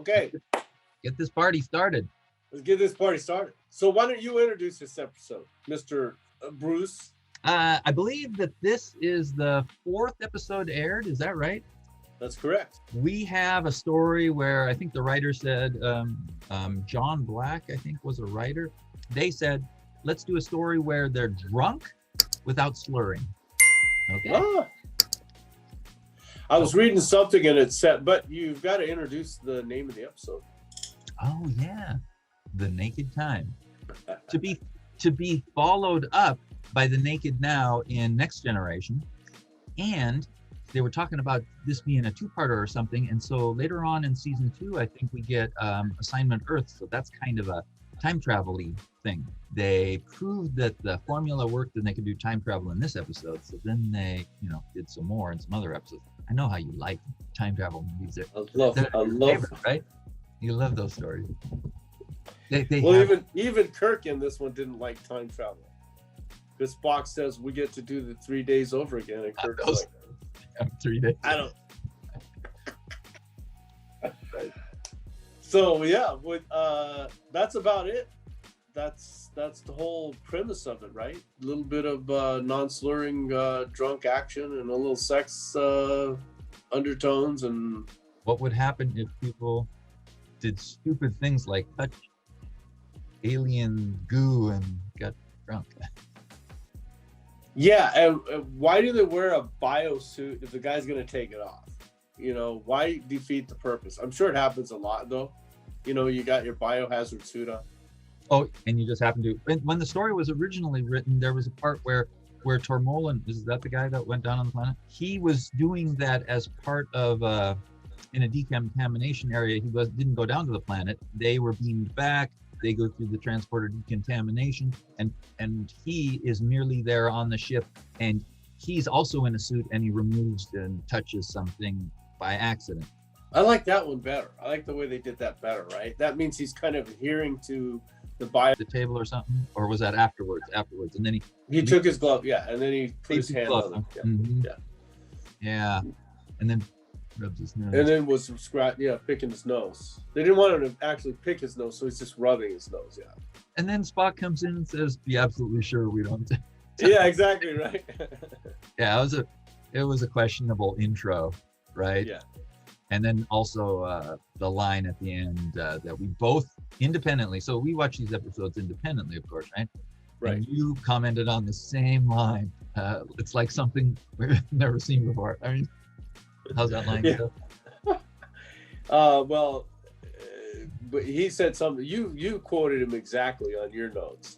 Okay, Get this party started. let's get this party started. So why don't you introduce this episode, Mr. Bruce? I believe that this is the 4th episode aired. Is that right? That's correct. We have a story where I think the writer said, John Black, I think, was a writer. They said, let's do a story where they're drunk without slurring. Okay. Ah. I was reading something and it said, but you've got to introduce the name of the episode. Oh yeah, The Naked Time. to be followed up by The Naked Now in Next Generation, and they were talking about this being a 2-parter or something, and so later on in season 2, I think we get Assignment Earth, so that's kind of a time travel-y thing. They proved that the formula worked and they could do time travel in this episode, so then they, did some more in some other episodes. I know how you like time travel movies. I love favorite, right? You love those stories. Even Kirk in this one didn't like time travel. Because Spock says we get to do the 3 days over again, and Kirk's like, 3 days. I don't. So yeah, that's about it. That's the whole premise of it, right? A little bit of non-slurring drunk action and a little sex undertones. And what would happen if people did stupid things like touch alien goo and got drunk? Yeah, and why do they wear a biosuit if the guy's going to take it off? Why defeat the purpose? I'm sure it happens a lot, though. You got your biohazard suit on. Oh, and you just happen to. When the story was originally written, there was a part where Tormolen, is that the guy that went down on the planet? He was doing that as part of in a decontamination area. He didn't go down to the planet. They were beamed back. They go through the transporter decontamination, and he is merely there on the ship, and he's also in a suit, and he removes and touches something by accident. I like that one better. I like the way they did that better, right? That means he's kind of adhering to the table or something, or was that afterwards, and then he took his glove, and then he put his hand on him. Mm-hmm. Yeah, and then rubs his nose, and then was picking his nose. They didn't want him to actually pick his nose, so he's just rubbing his nose. And then Spock comes in and says, be absolutely sure we don't yeah, exactly, right. Yeah, it was a questionable intro, right? Yeah. And then also the line at the end that we both independently, so we watch these episodes independently, of course, right? Right. And you commented on the same line. It's like something we've never seen before. I mean, how's that line go? But he said something. You quoted him exactly on your notes.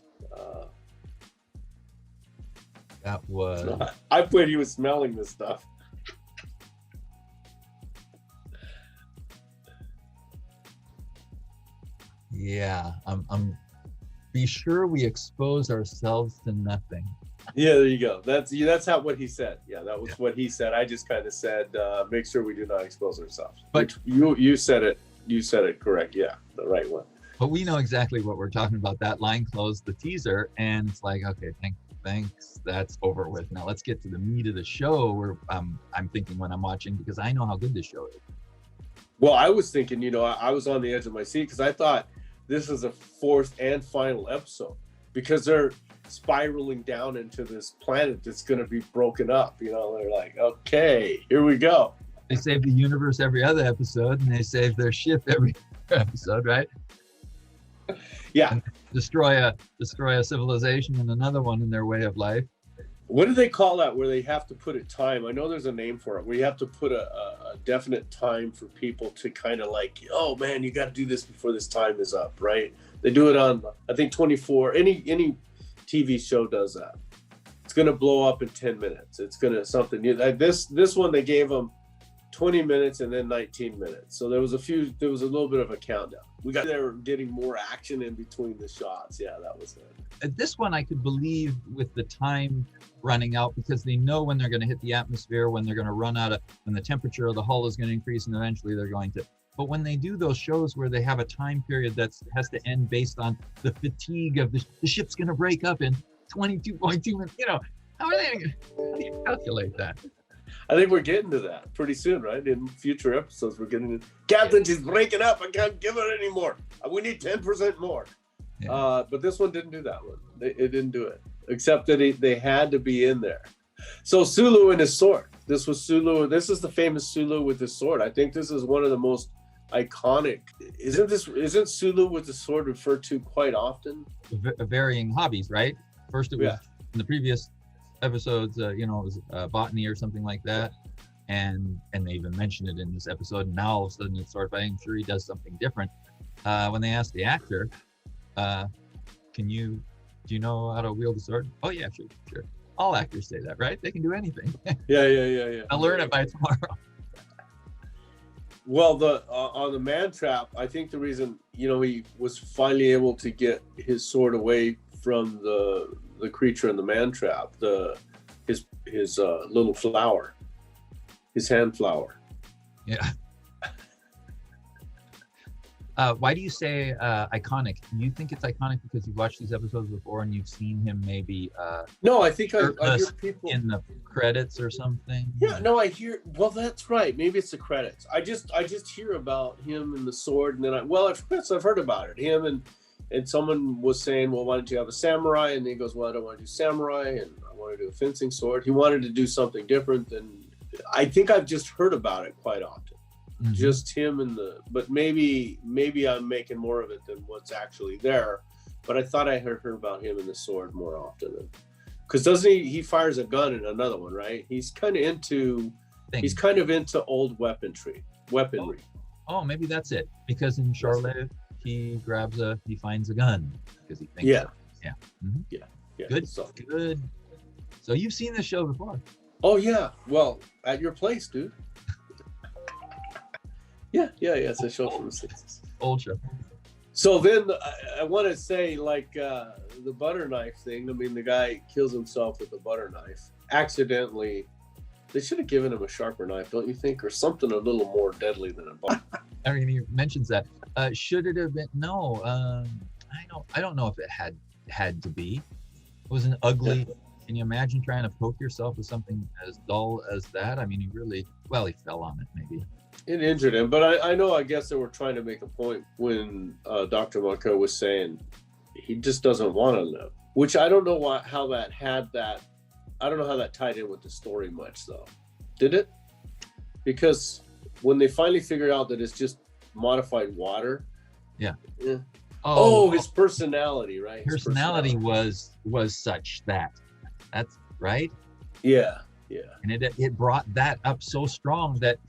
That was. I put he was smelling this stuff. Yeah, I'm be sure we expose ourselves to nothing. Yeah, there you go. That's what he said. Yeah, that was what he said. I just kind of said, make sure we do not expose ourselves. But you said it. You said it correct. Yeah, the right one. But we know exactly what we're talking about. That line closed the teaser, and it's like, okay, thanks. That's over with. Now let's get to the meat of the show. Where I'm thinking when I'm watching, because I know how good this show is. Well, I was thinking, I was on the edge of my seat because I thought this is a 4th and final episode, because they're spiraling down into this planet that's going to be broken up. They're like, okay, here we go. They save the universe every other episode, and they save their ship every episode, right? Yeah. And destroy a civilization and another one in their way of life. What do they call that where they have to put a time? I know there's a name for it, where you have to put a definite time for people to kind of like, oh man, you got to do this before this time is up, right? They do it on, I think 24, any TV show does that. It's going to blow up in 10 minutes. It's going to something new. Like this one, they gave them 20 minutes and then 19 minutes. So there was a little bit of a countdown. They were getting more action in between the shots. Yeah, that was it. At this one, I could believe with the time running out, because they know when they're going to hit the atmosphere, when they're going to run out of, when the temperature of the hull is going to increase, and eventually they're going to. But when they do those shows where they have a time period that has to end based on the fatigue of the ship's going to break up in 22.2 minutes, how do you calculate that? I think we're getting to that pretty soon, right? In future episodes, we're getting to, Captain, she's breaking up. I can't give it anymore. We need 10% more. Yeah. But this one didn't do that one. It didn't do it, except that they had to be in there. So Sulu and his sword. This was Sulu. This is the famous Sulu with his sword. I think this is one of the most iconic. Isn't Sulu with the sword referred to quite often? Varying hobbies, right? First it was in the previous episodes, it was botany or something like that, and they even mentioned it in this episode. And now all of a sudden it's sword fighting. I'm sure he does something different. When they asked the actor, do you know how to wield a sword? Oh yeah, sure. All actors say that, right? They can do anything. Yeah. I'll learn it by tomorrow. Well, on the man trap, I think the reason he was finally able to get his sword away from the creature in the man trap, his little flower, his hand flower. Yeah. Why do you say iconic? Do you think it's iconic because you've watched these episodes before and you've seen him maybe no, I think I hear people in the credits or something? Yeah, no, I hear. Well, that's right. Maybe it's the credits. I just hear about him and the sword, and then I've heard about it. Him and someone was saying, well, why don't you have a samurai? And he goes, well, I don't want to do samurai, and I want to do a fencing sword. He wanted to do something different than. I think I've just heard about it quite often. Mm-hmm. Just him but maybe I'm making more of it than what's actually there. But I thought I heard about him and the sword more often. Because doesn't he fires a gun in another one, right? He's kind of into old weaponry. Oh, maybe that's it. Because in Charlotte, he finds a gun because he thinks. Yeah. Yeah. Mm-hmm. Yeah. Good. Good. So you've seen this show before? Oh yeah. Well, at your place, dude. Yeah. It's a show from the 60s. Old show. So then I want to say, like, the butter knife thing. I mean, the guy kills himself with a butter knife accidentally. They should have given him a sharper knife, don't you think, or something a little more deadly than a butter. I mean, he mentions that. Should it have been? No. I don't know if it had to be. It was an ugly. Yeah. Can you imagine trying to poke yourself with something as dull as that? I mean, he fell on it, maybe. It injured him, but I guess they were trying to make a point when Dr. Marco was saying he just doesn't want to live, which I don't know how that I don't know how that tied in with the story much, though. Did it? Because when they finally figured out that it's just modified water. Yeah. Oh, his personality, right? His personality was such that's right. Yeah. And it brought that up so strong that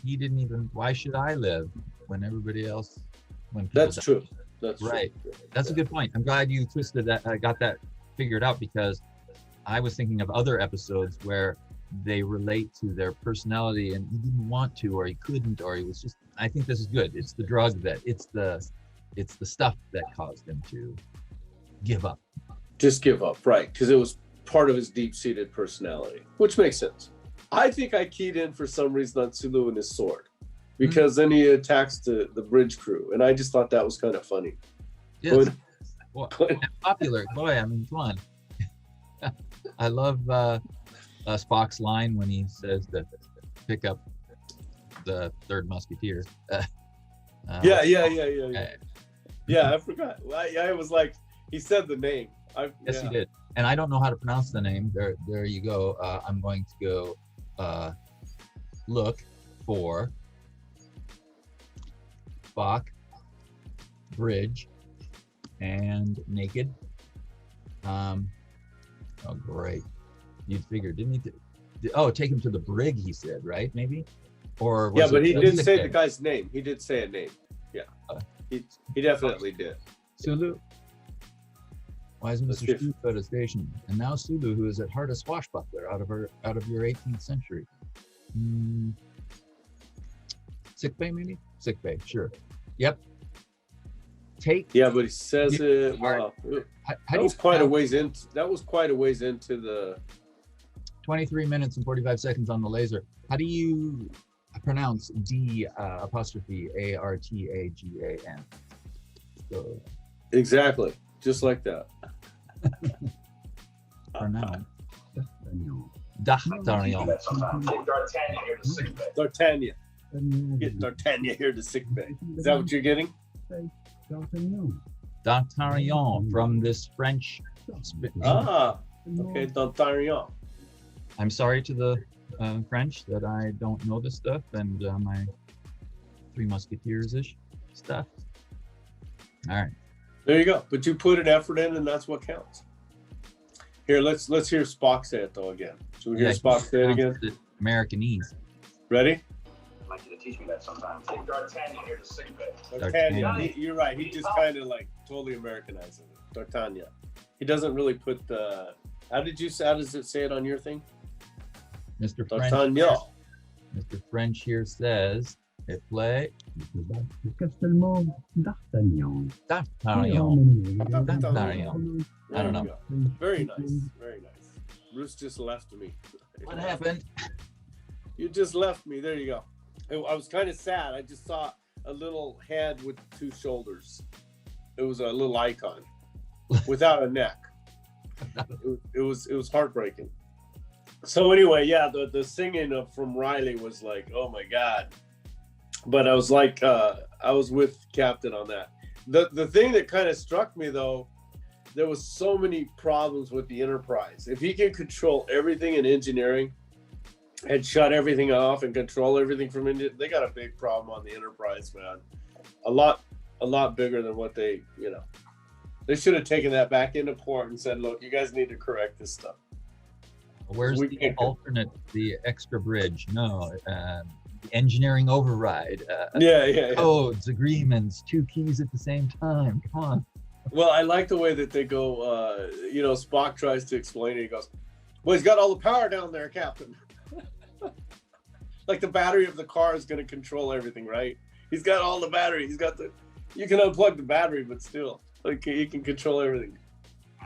he didn't even. Why should I live when everybody else? That's true. That's right. True. That's a good point. I'm glad you twisted that. I got that figured out because I was thinking of other episodes where they relate to their personality and he didn't want to, or he couldn't, or he was just. I think this is good. It's the drug it's the stuff that caused him to give up. Just give up, right? Because it was part of his deep-seated personality, which makes sense. I think I keyed in for some reason on Sulu and his sword, because then he attacks the bridge crew, and I just thought that was kind of funny. Yes. Popular. Boy, I mean, come on. I love Spock's line when he says to pick up the third musketeer. Yeah, I forgot. I was like, he said the name. Yes, he did. And I don't know how to pronounce the name. There you go. I'm going to go look for Spock, Bridge, and Naked. Oh, great. You'd figure, didn't he? Take him to the brig, he said, right? Maybe? Or yeah, but he did say the guy's name. He did say a name. Yeah. He definitely did. Sulu. Why is Mr. Stu at a station? And now Sulu, who is at heart a swashbuckler out of your 18th century. Sick bay, maybe? Sick bay, sure. Yep. Yeah, but he says it. Wow. That was quite a ways into the 23 minutes and 45 seconds on the laser. How do you pronounce D apostrophe ARTAGAN? So, exactly. Just like that. For now. D'Artagnan. D'Artagnan. Get D'Artagnan here to sick bay. Is that what you're getting? D'Artagnan from this French. Okay, D'Artagnan. I'm sorry to the French that I don't know this stuff and my Three Musketeers-ish stuff. All right. There you go. But you put an effort in, and that's what counts. Here, let's hear Spock say it though again. Should we hear Spock say it again? Americanese. Ready? I'd like you to teach me that sometime. Take D'Artagnan here to sick bay. D'Artagnan. You're right. He just kind of like totally Americanizes it. D'Artagnan. He doesn't really put the. How does it say it on your thing? Mr. D'Artagnan. Mr. French here says, "Hit play." D'Artagnan. D'Artagnan. I don't know. Very nice. Very nice. Bruce just left me. What happened? You just left me. There you go. I was kind of sad. I just saw a little head with two shoulders. It was a little icon without a neck. It was heartbreaking. So anyway, yeah, the singing from Riley was like, oh my God. But I was like, I was with Captain on that. The thing that kind of struck me though, there was so many problems with the Enterprise. If he can control everything in engineering and shut everything off and control everything from India, they got a big problem on the Enterprise, man. A lot bigger than what they They should have taken that back into port and said, look, you guys need to correct this stuff. Where's the alternate, the extra bridge? No, engineering override. Yeah. Codes, agreements, two keys at the same time. Come on. Well, I like the way that they go, Spock tries to explain it. He goes, well, he's got all the power down there, Captain. Like the battery of the car is going to control everything, right? He's got all the battery. You can unplug the battery, but still, like he can control everything.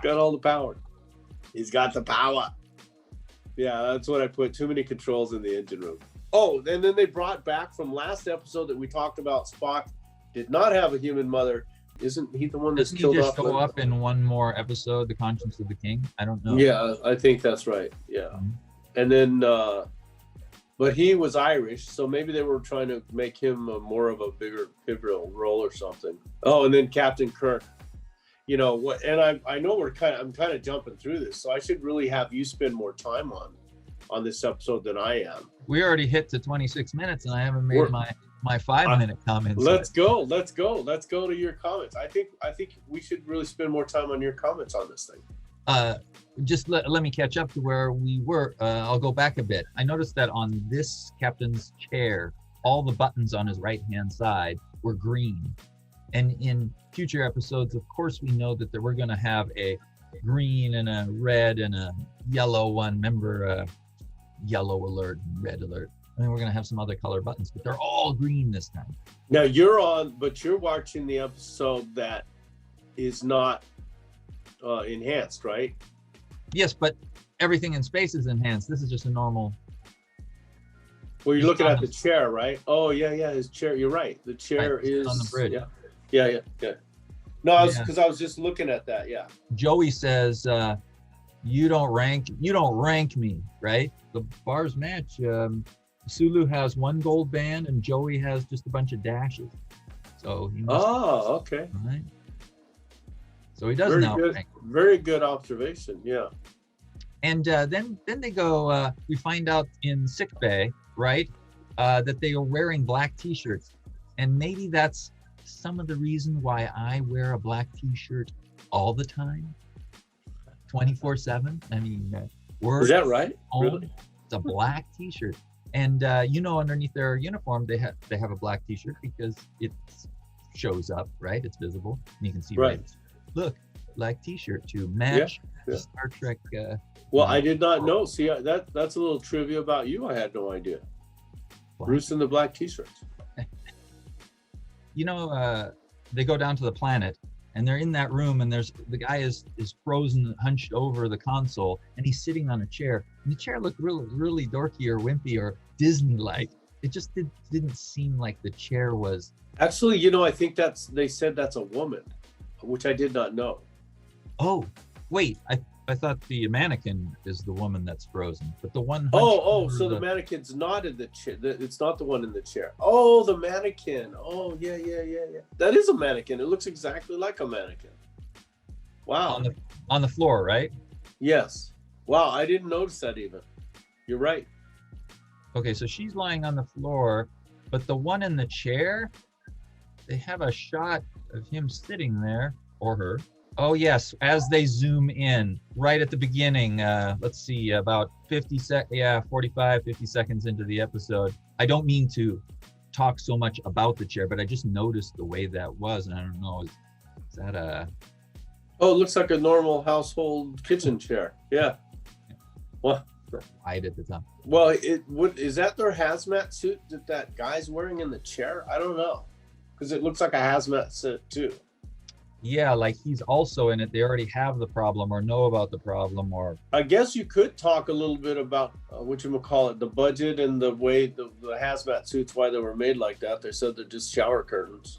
Got all the power. He's got the power. Yeah, that's what I put. Too many controls in the engine room. Oh, and then they brought back from last episode that we talked about, Spock did not have a human mother. Isn't he the one that's killed off? Doesn't he just show up in one more episode, The Conscience of the King? I don't know. Yeah, I think that's right. Yeah. Mm-hmm. And then, but he was Irish, so maybe they were trying to make him more of a bigger pivotal role or something. Oh, and then Captain Kirk. You know what? And I know I'm kind of jumping through this, so I should really have you spend more time on this episode than I am. We already hit to 26 minutes, and I haven't made my 5-minute comments. Let's go to your comments. I think we should really spend more time on your comments on this thing. Just let me catch up to where we were. I'll go back a bit. I noticed that on this captain's chair, all the buttons on his right-hand side were green. And in future episodes, of course, we know that we're going to have a green and a red and a yellow one. Remember, yellow alert and red alert. I mean, we're going to have some other color buttons, but they're all green this time. Now you're watching the episode that is not enhanced, right? Yes, but everything in space is enhanced. This is just a normal. Well, you're looking at the chair, right? Oh, yeah, his chair. You're right. The chair is on the bridge. Yeah. No, because I was just looking at that. Yeah. Joey says, "You don't rank me, right?" The bars match. Sulu has one gold band, and Joey has just a bunch of dashes. So he must. Oh, okay. Right. So he doesn't outrank. Very good observation. Yeah. And then they go. We find out in sickbay, right, that they are wearing black T-shirts, and maybe that's some of the reason why I wear a black T-shirt all the time, 24/7. I mean, is that right? Really? It's a black T-shirt, and underneath their uniform they have a black T-shirt because it shows up, right? It's visible, and you can see right. Look, black T-shirt to match Star Trek. Well, I did not know. See, that's a little trivia about you. I had no idea. Black. Bruce in the black T-shirts. They go down to the planet, and they're in that room, and the guy is frozen, hunched over the console, and he's sitting on a chair. And the chair looked really, really dorky or wimpy or Disney-like. It just didn't seem like the chair was. Actually, I think they said that's a woman, which I did not know. Oh, wait, I thought the mannequin is the woman that's frozen, but the one. So the mannequin's not in the chair. It's not the one in the chair. Oh, the mannequin. Oh, yeah. That is a mannequin. It looks exactly like a mannequin. Wow. On the floor, right? Yes. Wow, I didn't notice that even. You're right. Okay, so she's lying on the floor, but the one in the chair, they have a shot of him sitting there, or her. Oh yes, as they zoom in right at the beginning, let's see, about 45, 50 seconds into the episode. I don't mean to talk so much about the chair, but I just noticed the way that was, and I don't know, is that a... Oh, it looks like a normal household kitchen chair. Yeah. Well, wide at the top. Well, is that their hazmat suit that guy's wearing in the chair? I don't know, because it looks like a hazmat suit too. Yeah, like he's also in it. They already have the problem or know about the problem, or... I guess you could talk a little bit about the budget and the way the hazmat suits, why they were made like that. They said they're just shower curtains.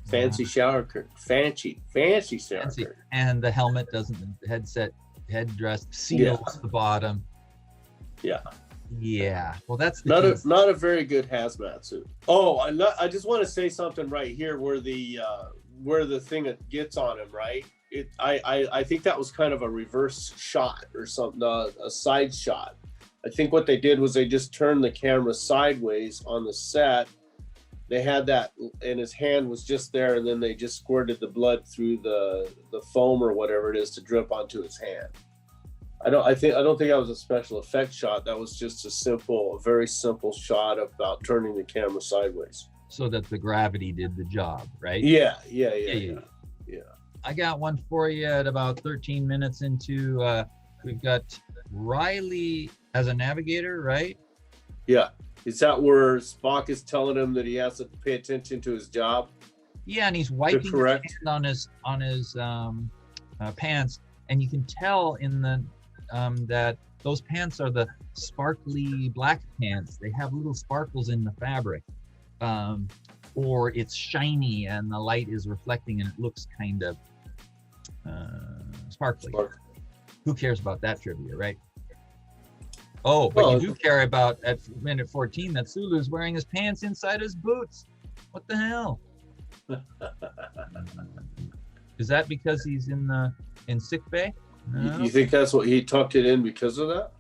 Fancy shower curtain. Fancy shower curtain. And the helmet doesn't, headdress seals the bottom. Yeah. Yeah. Well, that's not a very good hazmat suit. Oh, I just want to say something right here where the thing that gets on him, right? I think that was kind of a reverse shot or something, a side shot. I think what they did was they just turned the camera sideways on the set. They had that, and his hand was just there, and then they just squirted the blood through the foam or whatever it is to drip onto his hand. I don't think that was a special effect shot. That was just a very simple shot about turning the camera sideways. So that the gravity did the job, right? Yeah. I got one for you at about 13 minutes into, we've got Riley as a navigator, right? Yeah. Is that where Spock is telling him that he has to pay attention to his job? Yeah, and he's wiping his hand on his pants, and you can tell in the that those pants are the sparkly black pants. They have little sparkles in the fabric, or it's shiny and the light is reflecting and it looks kind of sparkly. Who cares about that trivia, right? Oh, but you do care about at minute 14 that Sulu's wearing his pants inside his boots. What the hell? Is that because he's in sick bay? No? You think that's what he tucked it in because of that?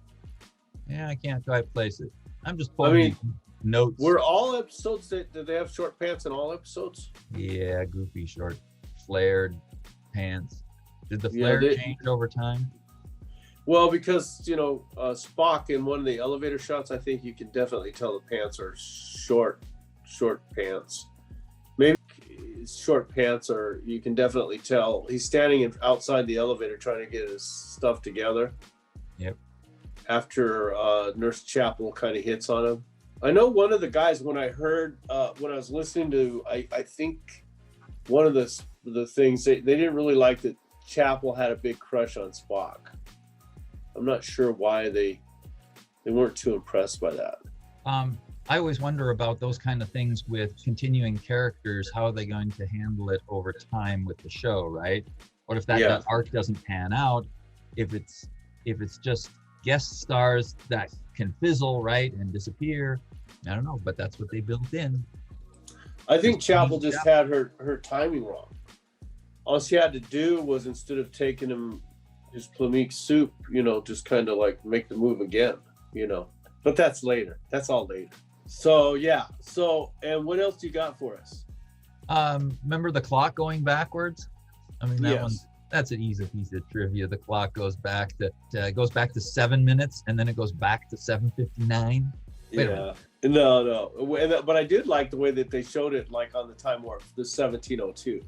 Yeah, I can't quite place it. I'm just pulling notes. Were all episodes did they have short pants in all episodes? Yeah, goofy short, flared pants. Did the flare change over time? Well, because Spock in one of the elevator shots, I think you can definitely tell the pants are short pants. Maybe short pants, or you can definitely tell he's standing outside the elevator trying to get his stuff together. Yep. After Nurse Chapel kind of hits on him. I know one of the guys, when I heard when I was listening to, I think one of the things they didn't really like that Chapel had a big crush on Spock. I'm not sure why they weren't too impressed by that. I always wonder about those kind of things with continuing characters. How are they going to handle it over time with the show, right? What if that arc doesn't pan out? If it's just guest stars that can fizzle, right, and disappear. I don't know, but that's what they built in. I think Chapel just had her timing wrong. All she had to do was, instead of taking him his Plamique soup, just kind of like make the move again, But that's later. That's all later. So yeah. And what else you got for us? Remember the clock going backwards? I mean, that's an easy piece of trivia. The clock goes back to 7 minutes, and then it goes back to 7:59. Yeah. No. But I did like the way that they showed it, like on the Time Warp, the 1702.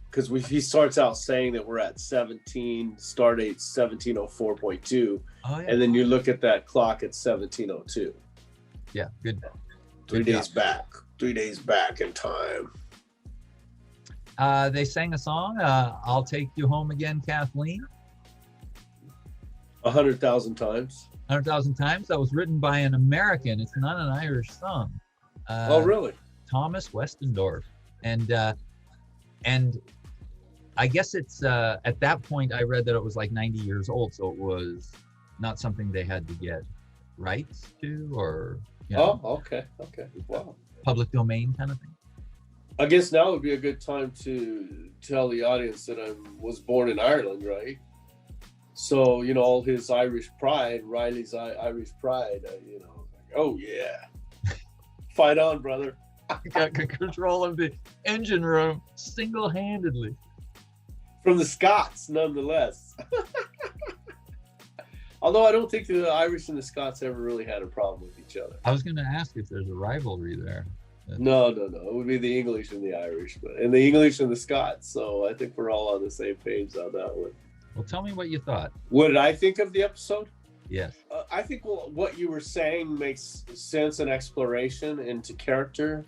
Because he starts out saying that we're at 17, start date 1704.2, and then you look at that clock at 1702. Yeah, good. 3 days back. 3 days back in time. They sang a song, I'll Take You Home Again, Kathleen. 100,000 times. 100,000 times. That was written by an American. It's not an Irish song. Oh, really? Thomas Westendorf. And I guess it's at that point I read that it was like 90 years old, so it was not something they had to get rights to, or Oh, okay. Wow. public domain kind of thing. I guess now would be a good time to tell the audience that I was born in Ireland, right? So, you know, all his Irish pride, Riley's Irish pride, you know, like, oh yeah, fight on, brother. Got control of the engine room single-handedly. From the Scots, nonetheless. Although I don't think the Irish and the Scots ever really had a problem with each other. I was going to ask if there's a rivalry there. No. It would be the English and the Irish, and the English and the Scots. So I think we're all on the same page on that one. Well, tell me what you thought. What did I think of the episode? Yes. I think what you were saying makes sense and exploration into character,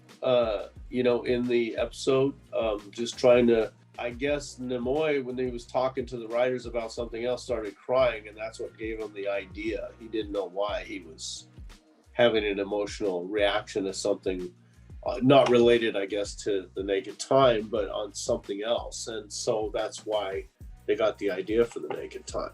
you know, in the episode. Just trying to, I guess, Nimoy, when he was talking to the writers about something else, started crying, and that's what gave him the idea. He didn't know why he was having an emotional reaction to something not related, I guess, to the Naked Time, but on something else. And so that's why they got the idea for the Naked Time,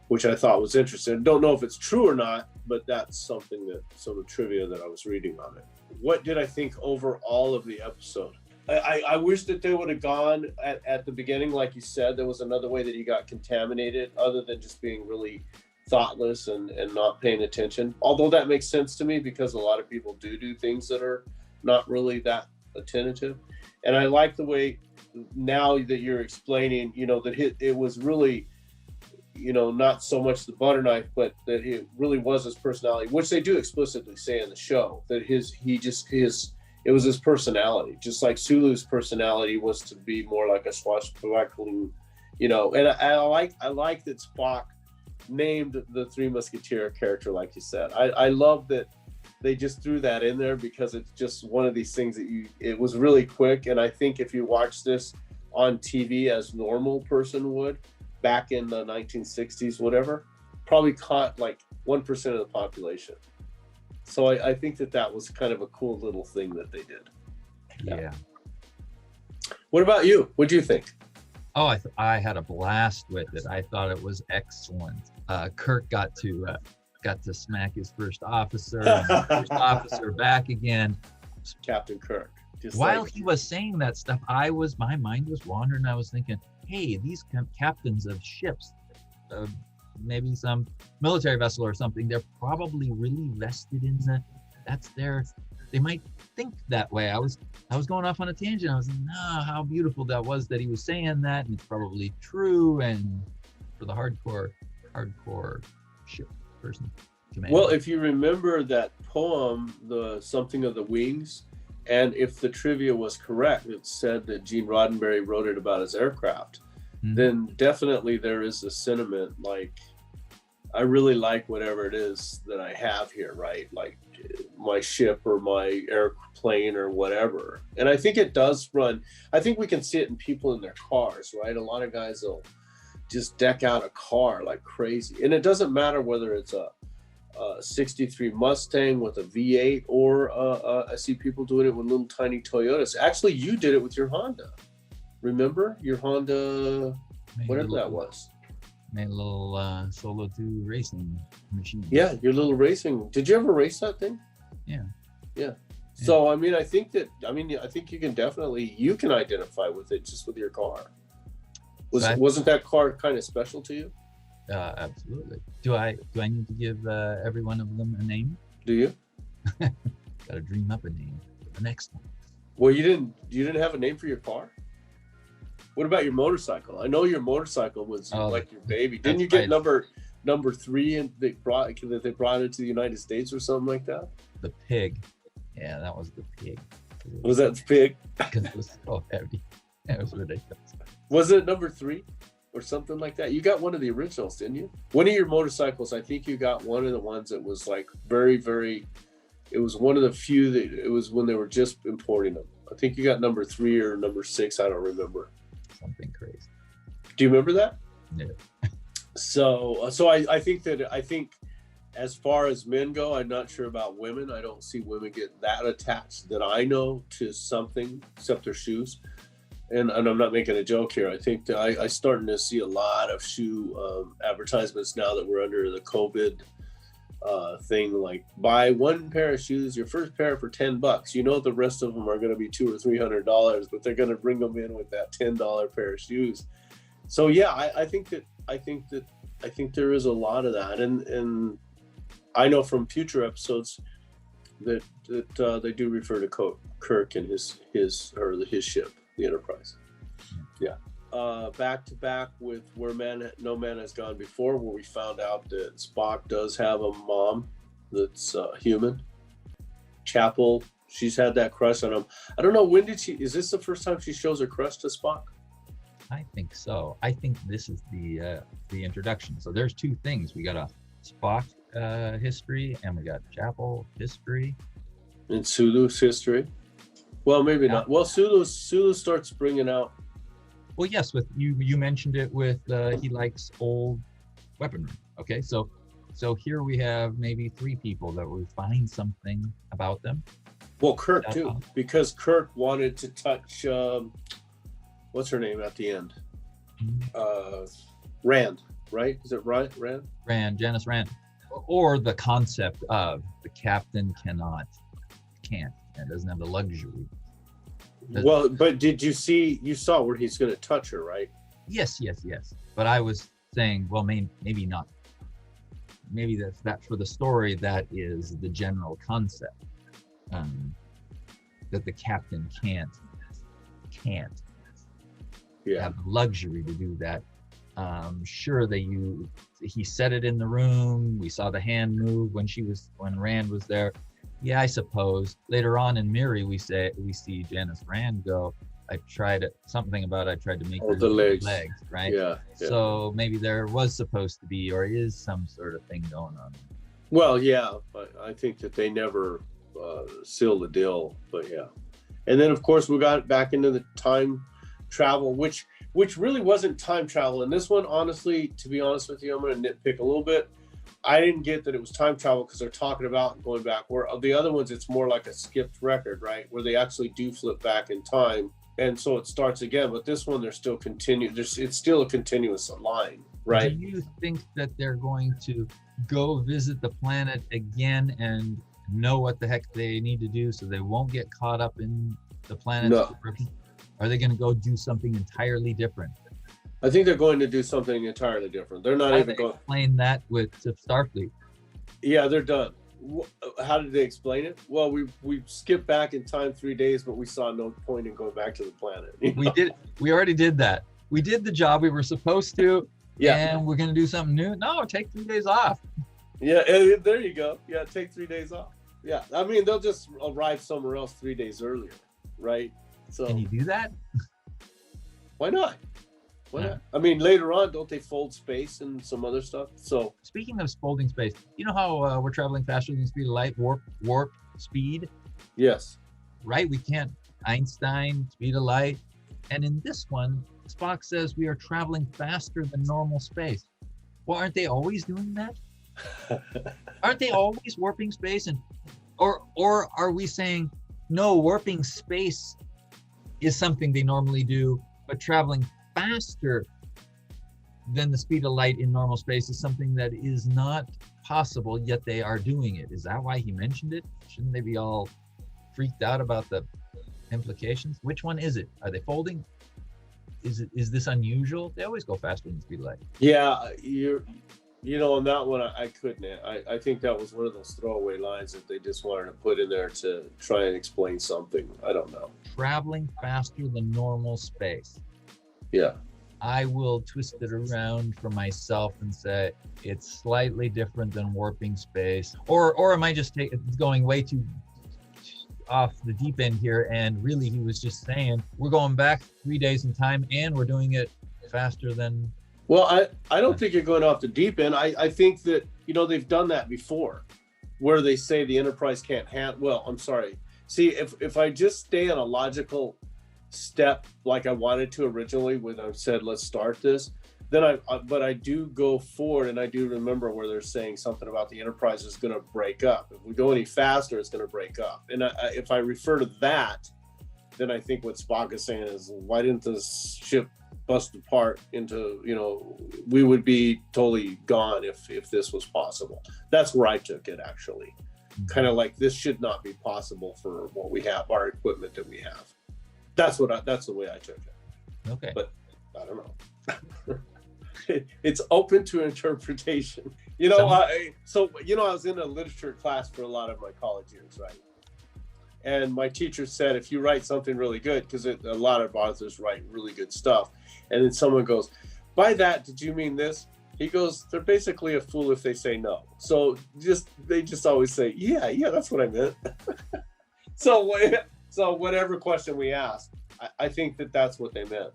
which I thought was interesting. Don't know if it's true or not, but that's something that some of the trivia that I was reading on it. What did I think overall of the episode? I wish that they would have gone at the beginning, like you said, there was another way that he got contaminated other than just being really thoughtless and not paying attention. Although that makes sense to me because a lot of people do things that are not really that attentive. And I like the way now that you're explaining, you know, that it was really, you know, not so much the butter knife, but that it really was his personality, which they do explicitly say in the show, that it was his personality, just like Sulu's personality was to be more like a swashbuckling, you know. And I like that Spock named the Three Musketeer character, like you said. I love that they just threw that in there because it's just one of these things that it was really quick. And I think if you watch this on TV as normal person would back in the 1960s, whatever, probably caught like 1% of the population. So I think that was kind of a cool little thing that they did. Yeah. What about you? What do you think? Oh, I had a blast with it. I thought it was excellent. Kirk got to smack his first officer, and the first officer back again. Captain Kirk. While he was saying that stuff, my mind was wandering. I was thinking, hey, these captains of ships, maybe some military vessel or something, they're probably really vested in they might think that way. I was going off on a tangent. I was like, how beautiful that was that he was saying that, and it's probably true. And for the hardcore ship person. Well, if you remember that poem, the Something of the Wings, and if the trivia was correct, it said that Gene Roddenberry wrote it about his aircraft, then definitely there is a sentiment like, I really like whatever it is that I have here, right? Like my ship or my airplane or whatever. And I think it does run. I think we can see it in people in their cars, right? A lot of guys will just deck out a car like crazy. And it doesn't matter whether it's a 63 Mustang with a V8 or I see people doing it with little tiny Toyotas. Actually, you did it with your Honda. Remember your Honda, whatever that was. Made a little Solo 2 racing machine. Yeah, your little racing. Did you ever race that thing? Yeah. So, I mean, I think you can identify with it just with your car. Wasn't that car kind of special to you? Absolutely. Do I need to give every one of them a name? Do you? Got to dream up a name for the next one. Well, you didn't have a name for your car? What about your motorcycle? I know your motorcycle was like your baby. Didn't you get number 3 and they brought it to the United States or something like that? The pig. Yeah, that was the pig. Was that the pig? Because it was so heavy. It was ridiculous. Was it number 3 or something like that? You got one of the originals, didn't you? One of your motorcycles, I think you got one of the ones that was like very, very, it was one of the few that it was when they were just importing them. I think you got number 3 or number 6. I don't remember. Something crazy. Do you remember that? No. So I think as far as men go, I'm not sure about women. I don't see women get that attached that I know to something except their shoes. and I'm not making a joke here. I think that I starting to see a lot of shoe advertisements now that we're under the COVID thing, like buy one pair of shoes, your first pair for $10. You know the rest of them are going to be $200 or $300, but they're going to bring them in with that $10 pair of shoes. So yeah, I think there is a lot of that, and I know from future episodes that they do refer to Kirk and his ship, the Enterprise. Yeah. Back to back with Where No Man Has Gone Before, where we found out that Spock does have a mom that's human. Chapel, she's had that crush on him. I don't know, is this the first time she shows her crush to Spock? I think so. I think this is the introduction. So there's two things. We got a Spock history, and we got Chapel history. And Sulu's history. Well, maybe not. Well, Sulu starts bringing out. Well, yes, with you mentioned it with he likes old weaponry. Okay, so here we have maybe three people that we find something about them. Well, Kirk too, because Kirk wanted to touch what's her name at the end? Rand, right? Is it right? Rand? Janice Rand. Or the concept of the captain can't, and doesn't have the luxury. Well, but you saw where he's going to touch her, right? Yes. But I was saying, well, maybe not. Maybe that's that for the story. That is the general concept, that the captain can't have the luxury to do that. Sure, he said it in the room. We saw the hand move when Rand was there. Yeah, I suppose later on in Miri we see Janice Rand go, I tried to make her the legs, right? Yeah. So maybe there was supposed to be, or is some sort of thing going on. Well, yeah, but I think that they never seal the deal, but yeah. And then of course we got back into the time travel, which really wasn't time travel. And this one, honestly, to be honest with you, I'm going to nitpick a little bit. I didn't get that it was time travel because they're talking about going back. Where the other ones, it's more like a skipped record, right? Where they actually do flip back in time, and so it starts again. But this one, they're still it's still a continuous line, right? Do you think that they're going to go visit the planet again and know what the heck they need to do so they won't get caught up in the planet's description? Are they going to go do something entirely different? I think they're going to do something entirely different. They're not even going to explain that with Starfleet. Yeah, they're done. How did they explain it? Well, we skipped back in time 3 days, but we saw no point in going back to the planet. We already did that. We did the job we were supposed to. Yeah. And we're going to do something new. No, take 3 days off. Yeah, there you go. Yeah, take 3 days off. Yeah, I mean, they'll just arrive somewhere else 3 days earlier, right? So can you do that? Why not? I mean, later on, don't they fold space and some other stuff? So speaking of folding space, you know how we're traveling faster than the speed of light, warp speed? Yes. Right? We can't. Einstein, speed of light. And in this one, Spock says we are traveling faster than normal space. Well, aren't they always doing that? Aren't they always warping space? Or are we saying, no, warping space is something they normally do, but traveling faster than the speed of light in normal space is something that is not possible, yet they are doing it. Is that why he mentioned it? Shouldn't they be all freaked out about the implications? Which one is it? Are they folding? Is this unusual? They always go faster than the speed of light. Yeah, on that one, I couldn't. I think that was one of those throwaway lines that they just wanted to put in there to try and explain something. I don't know. Traveling faster than normal space. Yeah. I will twist it around for myself and say it's slightly different than warping space. Or am I just going way too off the deep end here? And really, he was just saying we're going back 3 days in time and we're doing it faster than. Well, I don't think you're going off the deep end. I think that, they've done that before where they say the Enterprise can't handle. Well, I'm sorry. See, if I just stay on a logical step like I wanted to originally when I said let's start this, then but I do go forward, and I do remember where they're saying something about the Enterprise is going to break up. If we go any faster, it's going to break up. And if I refer to that, then I think what Spock is saying is, why didn't this ship bust apart into, we would be totally gone if this was possible. That's where I took it, actually. Kind of like, this should not be possible for what we have, our equipment that we have. That's the way I took it. Okay. But I don't know. It's open to interpretation. I was in a literature class for a lot of my college years, right? And my teacher said, if you write something really good, because a lot of authors write really good stuff, and then someone goes, by that, did you mean this? He goes, they're basically a fool if they say no. So they just always say, yeah, that's what I meant. So whatever question we ask, I think that's what they meant.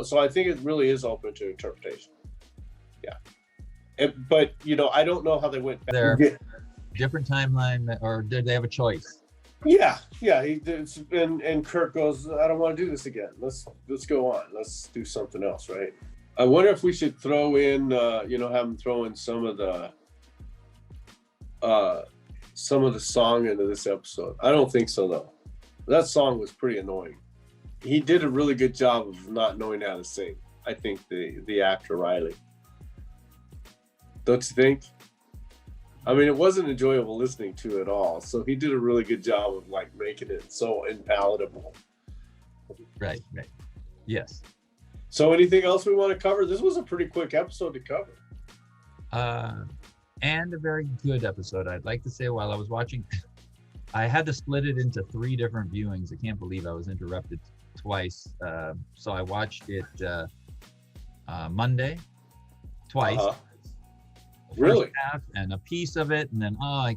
So I think it really is open to interpretation. Yeah. But I don't know how they went back. They're different timeline, or did they have a choice? Yeah. He did, and Kirk goes, I don't want to do this again. Let's go on. Let's do something else, right? I wonder if we should throw in, have them throw in some of the song into this episode. I don't think so, though. That song was pretty annoying. He did a really good job of not knowing how to sing. I think the actor Riley. Don't you think? I mean, it wasn't enjoyable listening to at all. So he did a really good job of making it so unpalatable. Right. Yes. So anything else we want to cover? This was a pretty quick episode to cover. And a very good episode. I'd like to say, while I was watching, I had to split it into 3 different viewings. I can't believe I was interrupted twice. So I watched it Monday twice. Uh-huh. Really? Half and a piece of it, and then I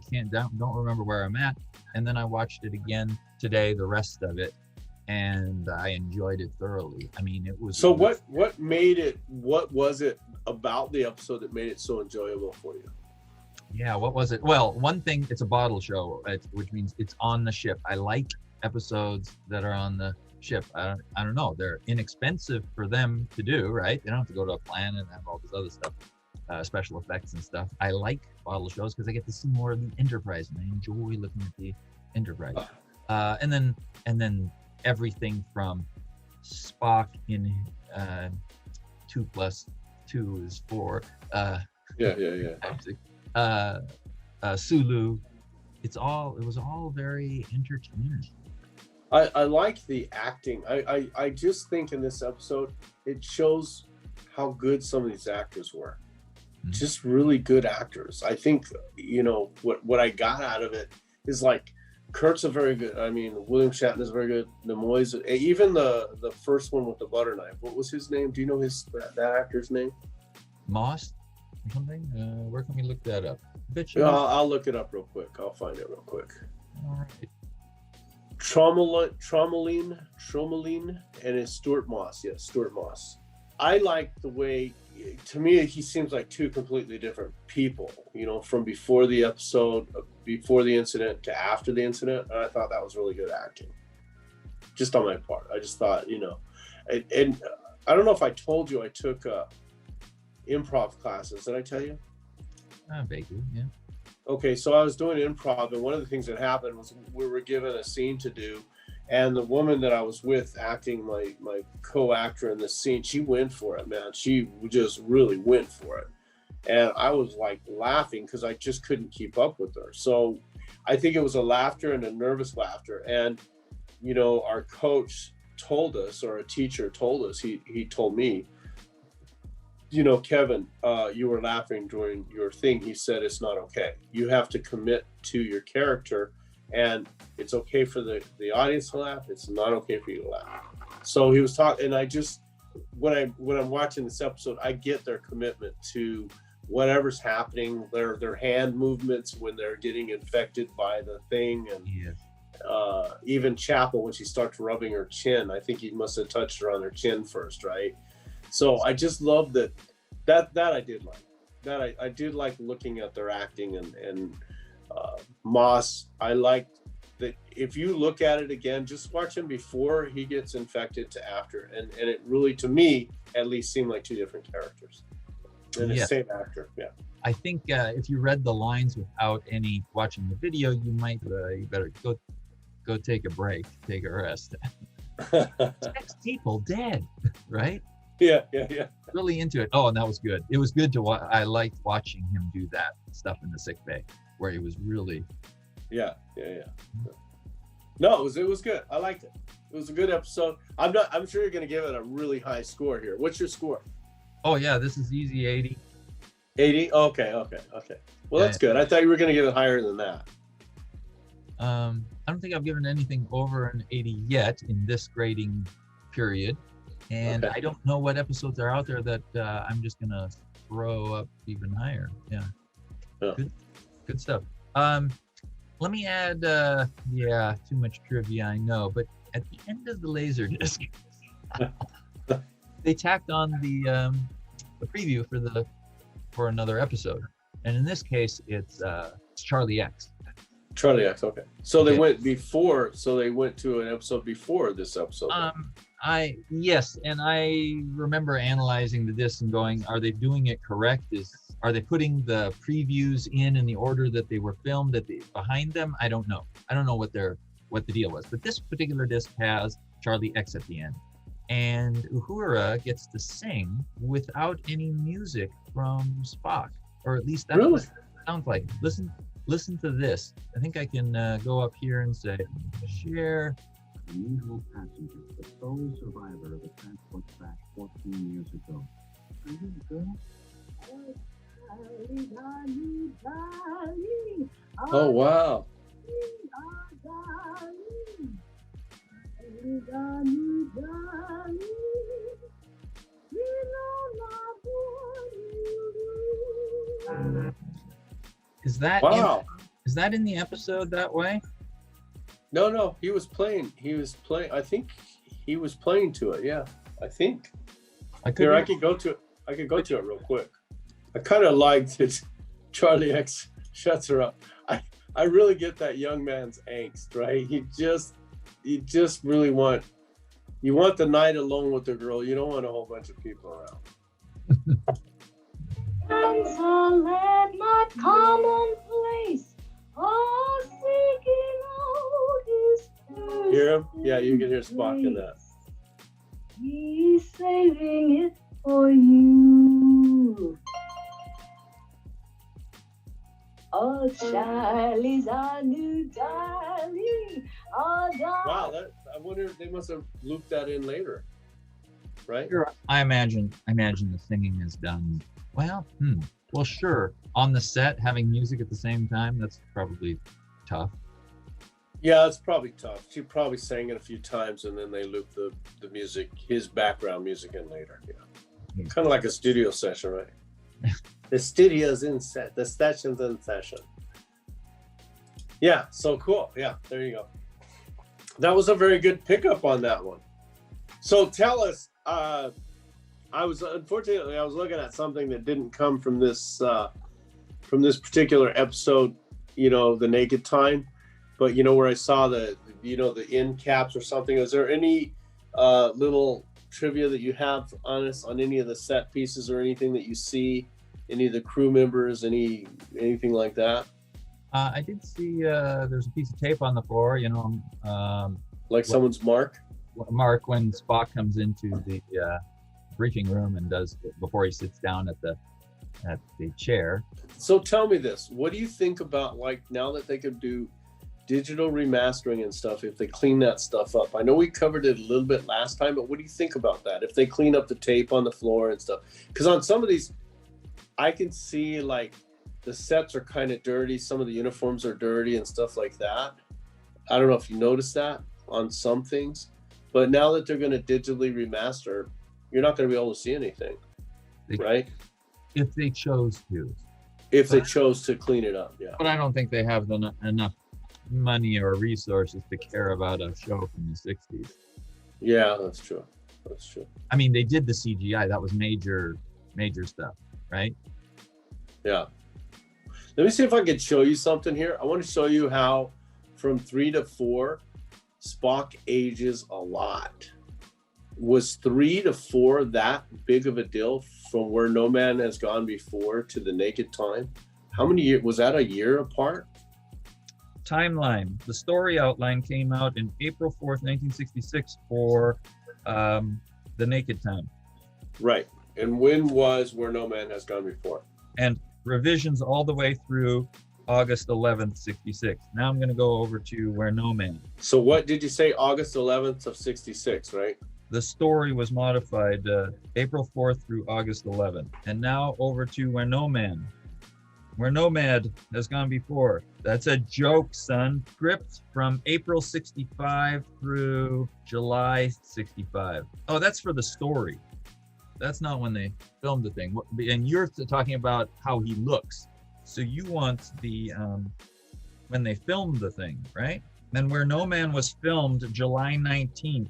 don't remember where I'm at. And then I watched it again today, the rest of it, and I enjoyed it thoroughly. I mean, it was. So what was it about the episode that made it so enjoyable for you? Yeah, what was it? Well, one thing, it's a bottle show, which means it's on the ship. I like episodes that are on the ship. I don't know. They're inexpensive for them to do, right? They don't have to go to a planet and have all this other stuff. Special effects and stuff. I like bottle shows because I get to see more of the Enterprise, and I enjoy looking at the Enterprise. And then everything from Spock in 2 + 2 is 4. Sulu. It was all very entertaining. I like the acting. I just think in this episode it shows how good some of these actors were. Just really good actors. I think, what I got out of it is Kurt's a very good, William Shatner's very good. Nimoy's, even the first one with the butter knife, what was his name? Do you know that actor's name? Moss or something? Where can we look that up? I'll look it up real quick. I'll find it real quick. All right. Tromelin, and it's Stuart Moss. Yes, Stuart Moss. I like the way, to me, he seems like 2 completely different people, from before the episode, before the incident to after the incident. And I thought that was really good acting, just on my part. I just thought, and I don't know if I told you I took improv classes. Did I tell you? Vaguely, yeah. Okay, so I was doing improv, and one of the things that happened was we were given a scene to do. And the woman that I was with, acting my co-actor in the scene, she went for it, man. She just really went for it. And I was laughing because I just couldn't keep up with her. So I think it was a laughter and a nervous laughter. And, our coach told us, or a teacher told us, he told me, Kevin, you were laughing during your thing. He said, it's not okay. You have to commit to your character. And it's okay for the audience to laugh. It's not okay for you to laugh. So he was talking, and I just, when I'm watching this episode, I get their commitment to whatever's happening, their hand movements when they're getting infected by the thing, and even Chapel, when she starts rubbing her chin, I think he must have touched her on her chin first, right? So I just love that I did like. That I did like looking at their acting, and Moss, I liked that. If you look at it again, just watch him before he gets infected to after, and it really, to me at least, seemed like 2 different characters and the same actor. Yeah, I think if you read the lines without watching the video, you might you better go take a break, take a rest. 6 people dead, right? Yeah. Really into it. Oh, and that was good. It was good to watch. I liked watching him do that stuff in the sick bay, where he was really. Yeah. No, it was good. I liked it. It was a good episode. I'm sure you're gonna give it a really high score here. What's your score? Oh yeah, this is easy 80. 80? Okay. Well, that's good. I thought you were gonna give it higher than that. I don't think I've given anything over an 80 yet in this grading period. And Okay. I don't know what episodes are out there that I'm just gonna throw up even higher. Yeah. Good stuff. Let me add too much trivia, I know, but at the end of the Laserdisc, they tacked on the preview for another episode. And in this case it's Charlie X. Charlie X, okay. So they went to an episode before this episode. Yes, and I remember analyzing the disc and going, are they doing it correct? Are they putting the previews in the order that they were filmed behind them? I don't know. I don't know what the deal was. But this particular disc has Charlie X at the end. And Uhura gets to sing without any music from Spock. Or at least that's what it sounds like. Listen to this. I think I can go up here and say, share. The usual passenger, the sole survivor of a transport crash 14 years ago. Are you good? Oh, wow. Is that wow. Is that in the episode that way? No, he was playing. I think he was playing to it. Yeah, I think. I could go to it real quick. I kind of liked it. Charlie X shuts her up. I really get that young man's angst, right? You just really want the night alone with the girl. You don't want a whole bunch of people around. Let not commonplace, seeking out his Hear him? Yeah, you can hear Spock in that. He's saving it for you. Oh, Charlie's our new darling. Oh, wow, I wonder if they must have looped that in later, right? Sure. I imagine the singing is done. Well, sure. On the set, having music at the same time, that's probably tough. Yeah, it's probably tough. She probably sang it a few times and then they looped the music, his background music in later. Yeah. Kind of like a studio session, right? The studio's in set, the session's in session. Yeah, so cool. Yeah, there you go. That was a very good pickup on that one. So tell us, I was looking at something that didn't come from this particular episode, the naked time, but where I saw the end caps or something. Is there any little trivia that you have on us on any of the set pieces or anything that you see, any of the crew members, anything like that? I did see there's a piece of tape on the floor, like someone's mark. Mark, when Spock comes into the briefing room and does before he sits down at the chair. So tell me this: what do you think about, like, now that they could do digital remastering and stuff, if they clean that stuff up? I know we covered it a little bit last time, but what do you think about that? If they clean up the tape on the floor and stuff, because on some of these, I can see like the sets are kind of dirty. Some of the uniforms are dirty and stuff like that. I don't know if you noticed that on some things, but now that they're going to digitally remaster, you're not going to be able to see anything, right? If they chose to. If they chose to clean it up, yeah. But I don't think they have enough money or resources to care about a show from the 60s. Yeah, that's true. That's true. I mean, they did the CGI. That was major stuff, right? Yeah. Let me see if I can show you something here. I want to show you how from 3 to 4, Spock ages a lot. Was 3 to 4 that big of a deal from where No Man Has Gone Before to the Naked Time? How many years? Was that a year apart? timeline. The story outline came out in April 4th, 1966 for The Naked Time. Right. And when was Where No Man Has Gone Before? And revisions all the way through August 11th, 66. Now I'm going to go over to Where No Man. So what did you say? August 11th of 66, right? The story was modified April 4th through August 11th. And now over to Where No Man. Where Nomad Has Gone Before. That's a joke, son. Script from April 65 through July 65. Oh, that's for the story. That's not when they filmed the thing. And you're talking about how he looks. So you want the when they filmed the thing, right? And Where No Man was filmed July 19th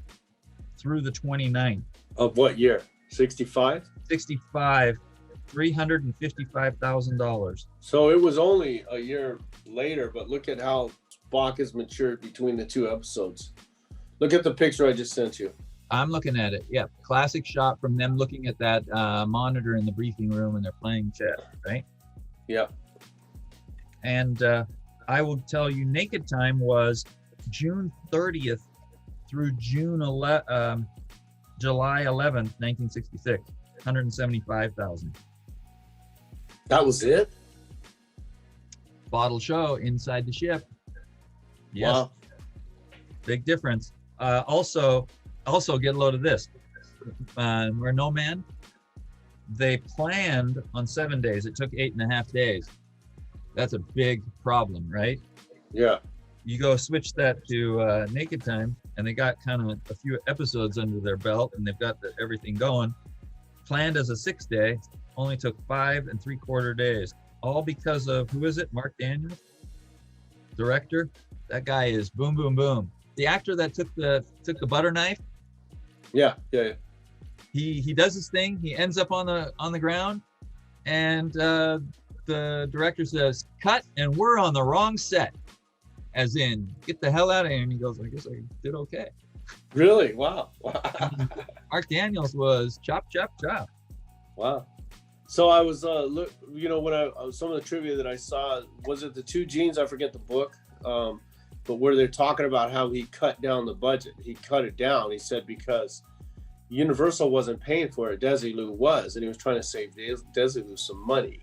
through the 29th. Of what year? 65? 65, $355,000. So it was only a year later, but look at how Spock has matured between the two episodes. Look at the picture I just sent you. I'm looking at it. Yeah, classic shot from them looking at that monitor in the briefing room and they're playing chess, right? Yeah. And I will tell you, Naked Time was June 30th through July 11th, 1966, 175,000. That was it? Bottle show inside the ship. Yes. Wow. Big difference. Also get a load of this. Where No Man, they planned on 7 days. It took 8.5 days. That's a big problem, right? Yeah. You go switch that to Naked Time, and they got kind of a few episodes under their belt, and they've got everything going. Planned as a 6 day, only took 5 3/4 days. All because of, who is it? Marc Daniels, director. That guy is boom, boom, boom. The actor that took the butter knife. Yeah. He does his thing. He ends up on the ground, and the director says, "Cut," and we're on the wrong set. As in, get the hell out of here. And he goes, "I guess I did okay." Really? Wow. Marc Daniels was chop, chop, chop. Wow. So I was when some of the trivia that I saw, was it The Two Genes? I forget the book. But where they're talking about how he cut down the budget. He cut it down. He said because Universal wasn't paying for it, Desilu was, and he was trying to save Desilu some money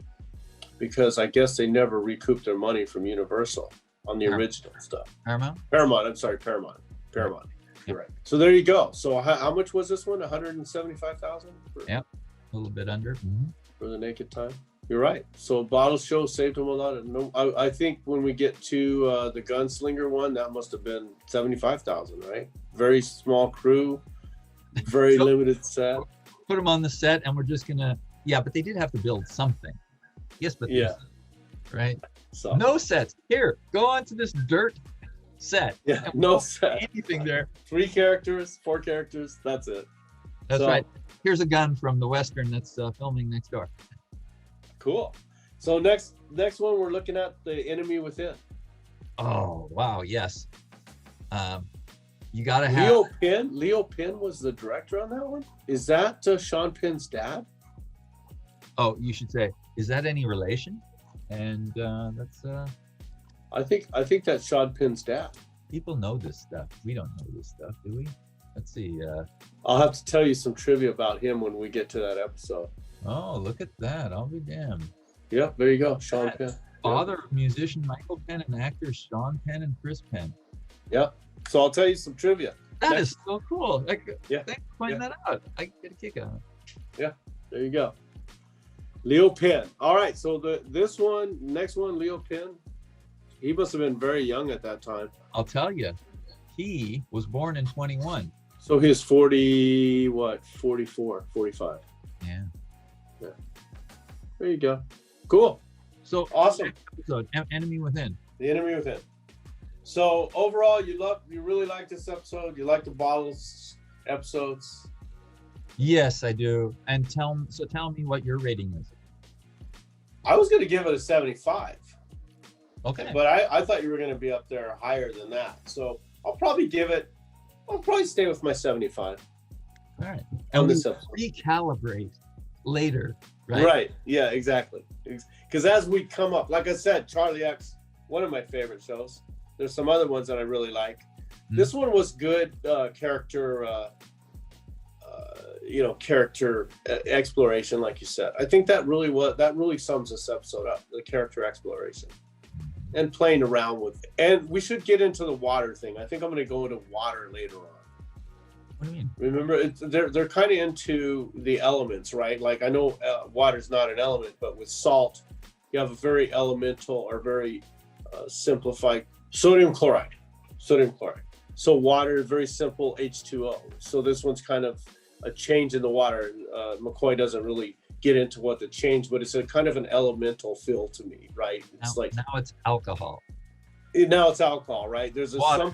because I guess they never recouped their money from Universal on the original stuff. Paramount. I'm sorry, Paramount. Correct. So there you go. So how much was this one? 175,000. Yep, a little bit under. For The Naked Time. You're right. So Bottle Show saved him a lot of. I think when we get to the Gunslinger one, that must have been 75,000, right? Very small crew, very limited set. Put them on the set, and we're just gonna. Yeah, but they did have to build something. Yes, but yeah, right. So no sets. Here, go on to this dirt set. Yeah, no set. Anything there. 3 characters, 4 characters. That's it. That's right. Here's a gun from the Western that's filming next door. Cool. So next one, we're looking at The Enemy Within. Oh wow, yes. You gotta have Leo Penn was the director on that one. Is that Sean Penn's dad? Oh, you should say, is that any relation? And that's I think that's Sean Penn's dad. People know this stuff. We don't know this stuff, do we? Let's see. I'll have to tell you some trivia about him when we get to that episode. Oh, look at that. I'll be damned. Yeah, there you go. Sean Penn. Father of musician Michael Penn and actors Sean Penn and Chris Penn. Yeah. So I'll tell you some trivia. That is so cool. Thanks for pointing that out. I get a kick out of it. Yeah, there you go. Leo Penn. All right. So next one, Leo Penn. He must have been very young at that time. I'll tell you, he was born in 21. So he's 44, 45. Yeah. There you go. Cool. So awesome. Episode, Enemy Within. The Enemy Within. So overall, you really like this episode. You like the Bottles episodes. Yes, I do. And tell me what your rating is. I was going to give it a 75. Okay. But I thought you were going to be up there higher than that. So I'll probably stay with my 75. All right. And we recalibrate later, right? Right. Yeah, exactly. Because as we come up, like I said, Charlie X, one of my favorite shows. There's some other ones that I really like. This one was good character exploration, like you said. I think that really sums this episode up, the character exploration and playing around with. And we should get into the water thing. I think I'm going to go into water later on. What do you mean? Remember, they're kind of into the elements, right? Like I know water's not an element, but with salt, you have a very elemental or very simplified sodium chloride. So water is very simple H2O. So this one's kind of a change in the water. McCoy doesn't really get into what the change, but it's a kind of an elemental feel to me, right? It's now it's alcohol. Now it's alcohol, right? There's Water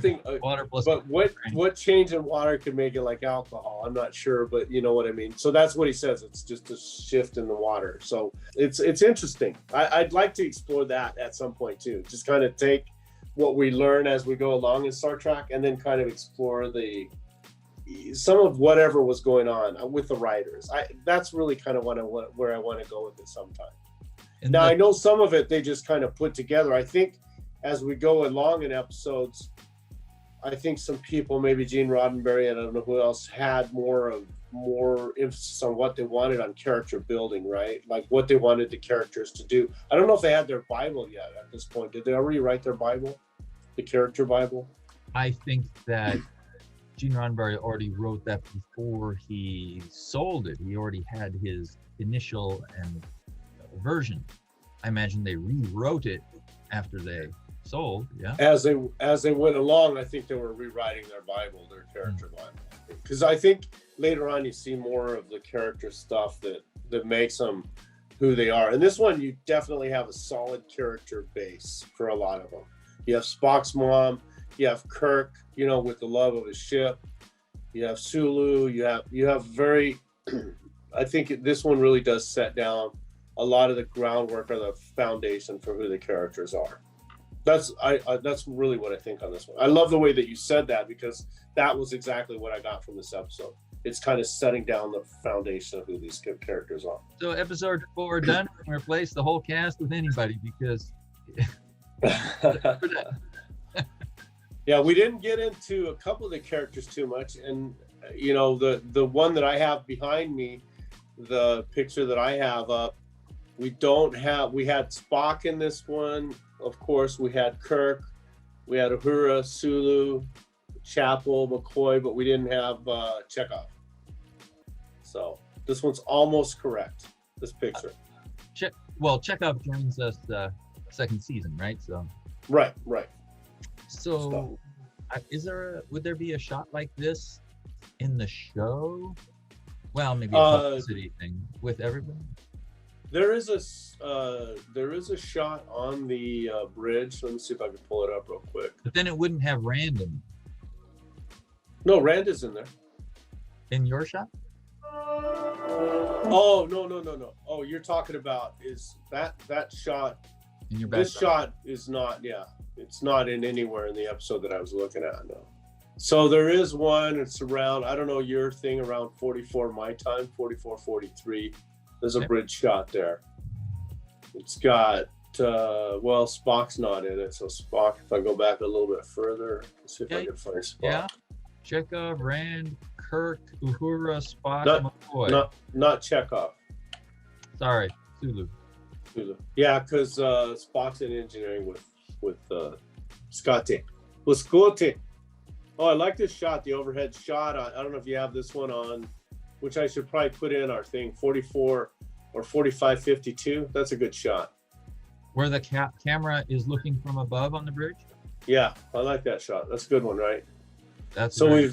plus. but what change in water could make it like alcohol? I'm not sure, but you know what I mean. So that's what he says. It's just a shift in the water. So it's interesting. I'd like to explore that at some point too. Just kind of take what we learn as we go along in Star Trek, and then kind of explore some of whatever was going on with the writers. That's really kind of where I want to go with it sometime. Now I know some of it they just kind of put together. I think as we go along in episodes, I think some people, maybe Gene Roddenberry, and I don't know who else, had more emphasis on what they wanted on character building, right? Like what they wanted the characters to do. I don't know if they had their Bible yet at this point. Did they already write their Bible? The character Bible? I think that Gene Roddenberry already wrote that before he sold it. He already had his initial version. I imagine they rewrote it after they sold. Yeah. As they went along, I think they were rewriting their Bible, their character Bible. Because I think later on you see more of the character stuff that makes them who they are. And this one, you definitely have a solid character base for a lot of them. You have Spock's mom. You have Kirk, with the love of his ship. You have Sulu. You have very. I think this one really does set down a lot of the groundwork or the foundation for who the characters are. That's really what I think on this one. I love the way that you said that, because that was exactly what I got from this episode. It's kind of setting down the foundation of who these characters are. So episode 4 done. We can replace the whole cast with anybody because. Yeah, we didn't get into a couple of the characters too much, and the one that I have behind me, the picture that I have up, we had Spock in this one, of course. We had Kirk, we had Uhura, Sulu, Chapel, McCoy, but we didn't have Chekhov. So this one's almost correct, this picture. Chekhov joins us second season, right? So right. So would there be a shot like this in the show? Well, maybe a publicity thing with everybody. There is a shot on the bridge. Let me see if I can pull it up real quick. But then it wouldn't have Rand in. No, Rand is in there. In your shot? Oh, no. Oh, you're talking about is that shot. In your this shot is not, it's not in anywhere in the episode that I was looking at, no. So there is one, it's around, I don't know your thing, around 44 my time, 44, 43. There's a bridge shot there. It's got, Spock's not in it. So Spock, if I go back a little bit further, let's see if I can find Spock. Yeah, Chekhov, Rand, Kirk, Uhura, Spock, McCoy. Not Chekhov. Sorry, Sulu. Yeah, because Spock's in engineering with Scotty. With Scotty. Oh, I like this shot, the overhead shot. I don't know if you have this one on, which I should probably put in our thing, 44 or 45, 52. That's a good shot. Where the camera is looking from above on the bridge? Yeah, I like that shot. That's a good one, right? So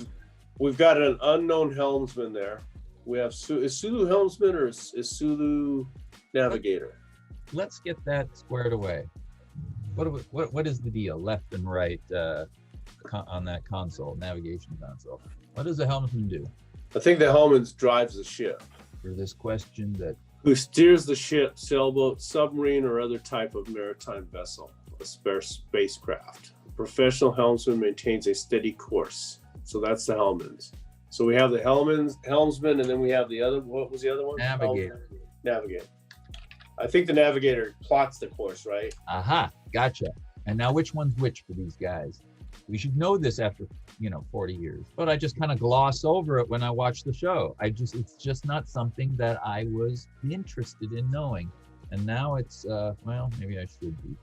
we've got an unknown helmsman there. We have is Sulu helmsman or is Sulu navigator? Let's get that squared away. What is the deal, left and right on that console, navigation console? What does the helmsman do? I think the helmsman drives the ship. For this question that... Who steers the ship, sailboat, submarine, or other type of maritime vessel, a spacecraft. A professional helmsman maintains a steady course. So that's the helmsman. So we have the helmsman, and then we have the other, what was the other one? Navigator. Navigator. I think the navigator plots the course, right? Aha, gotcha. And now which one's which for these guys? We should know this after, 40 years. But I just kind of gloss over it when I watch the show. It's just not something that I was interested in knowing. And now it's, maybe I should be.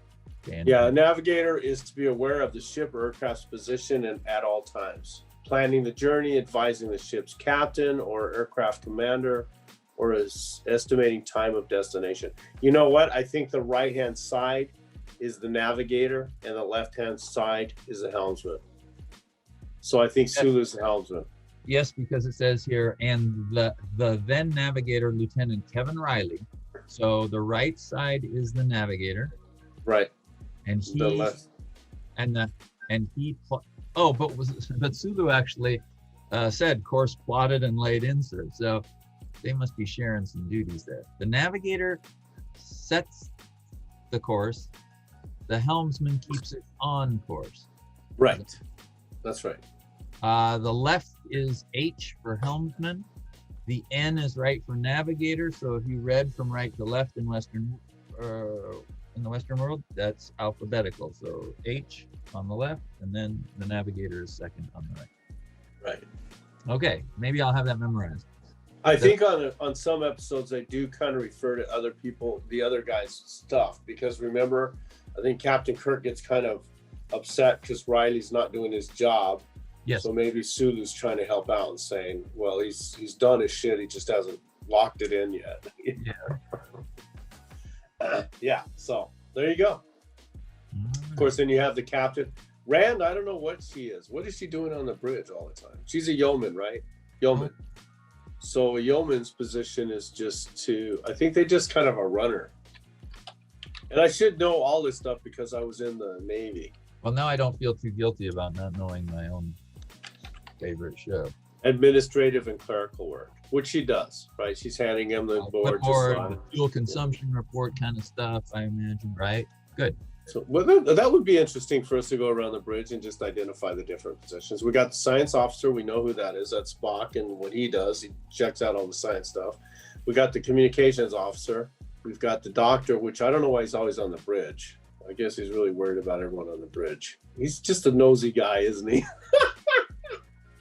Yeah, a navigator is to be aware of the ship or aircraft's position and at all times, planning the journey, advising the ship's captain or aircraft commander, or is estimating time of destination. You know what? I think the right-hand side is the navigator and the left-hand side is the helmsman. So I think Sulu's the helmsman. Yes, because it says here, and the then navigator, Lieutenant Kevin Riley. So the right side is the navigator. Right. And he, the left. But Sulu actually said course plotted and laid insert. So they must be sharing some duties there. The navigator sets the course. The helmsman keeps it on course. Right. That's right. The left is H for helmsman. The N is right for navigator. So if you read from right to left in the Western world, that's alphabetical. So H on the left, and then the navigator is second on the right. Right. Okay, maybe I'll have that memorized. I think on some episodes they do kind of refer to other people, the other guys' stuff, because remember, I think Captain Kirk gets kind of upset because Riley's not doing his job. Yes. So maybe Sulu's trying to help out and saying, well, he's done his shit, he just hasn't locked it in yet. Yeah. Yeah, so there you go. Of course, then you have the captain. Rand, I don't know what she is. What is she doing on the bridge all the time? She's a yeoman, right? Yeoman. So a yeoman's position is I think they just kind of a runner. And I should know all this stuff because I was in the Navy. Well, now I don't feel too guilty about not knowing my own favorite show. Administrative and clerical work, which she does, right? She's handing him the board. The fuel consumption report kind of stuff, I imagine, right? Good. So that would be interesting for us to go around the bridge and just identify the different positions. We got the science officer. We know who that is. That's Spock. And what he does, he checks out all the science stuff. We got the communications officer. We've got the doctor, which I don't know why he's always on the bridge. I guess he's really worried about everyone on the bridge. He's just a nosy guy, isn't he?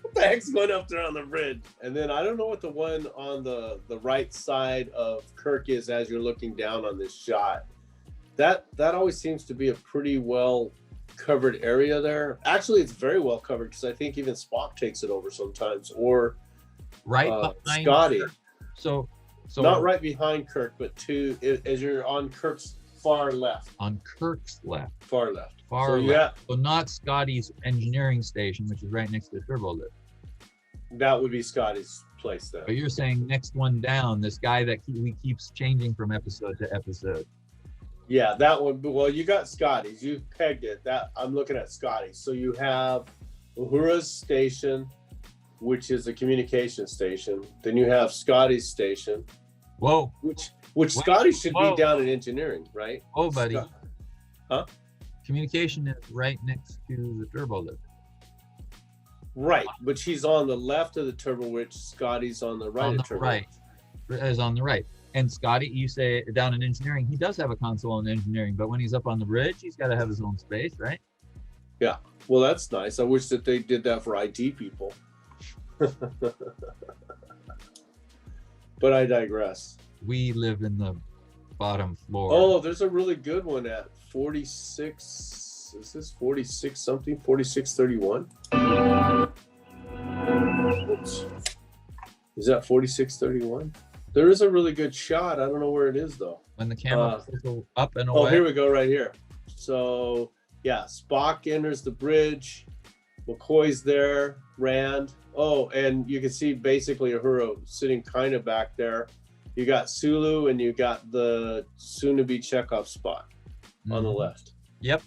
What the heck's going up there on the bridge? And then I don't know what the one on the right side of Kirk is as you're looking down on this shot. That always seems to be a pretty well covered area there. Actually, it's very well covered because I think even Spock takes it over sometimes, or right behind Scotty. Kirk. So not right behind Kirk, but as you're on Kirk's far left. On Kirk's left. Far left. Far left. So not Scotty's engineering station, which is right next to the turbo lift. That would be Scotty's place then. But you're saying next one down, this guy that keeps changing from episode to episode. Yeah, that one. Well, you got Scotty's. You pegged it. That I'm looking at Scotty's. So you have Uhura's station, which is a communication station. Then you have Scotty's station. Whoa. Which Scotty should be down in engineering, right? Oh, buddy. Huh? Communication is right next to the turbo lift. Right, but she's on the left of the turbo, which Scotty's on the right. On the right. Is on the right. And Scotty, you say down in engineering, he does have a console in engineering, but when he's up on the bridge, he's got to have his own space, right? Yeah. Well, that's nice. I wish that they did that for IT people. But I digress. We live in the bottom floor. Oh, there's a really good one at 46. Is this 46 something? 4631? Oops. Is that 4631? There is a really good shot. I don't know where it is though. When the camera goes up and away. Oh, here we go, right here. So yeah, Spock enters the bridge. McCoy's there. Rand. Oh, and you can see basically Uhura sitting kind of back there. You got Sulu and you got the soon-to-be Chekhov Spock on the left. Yep.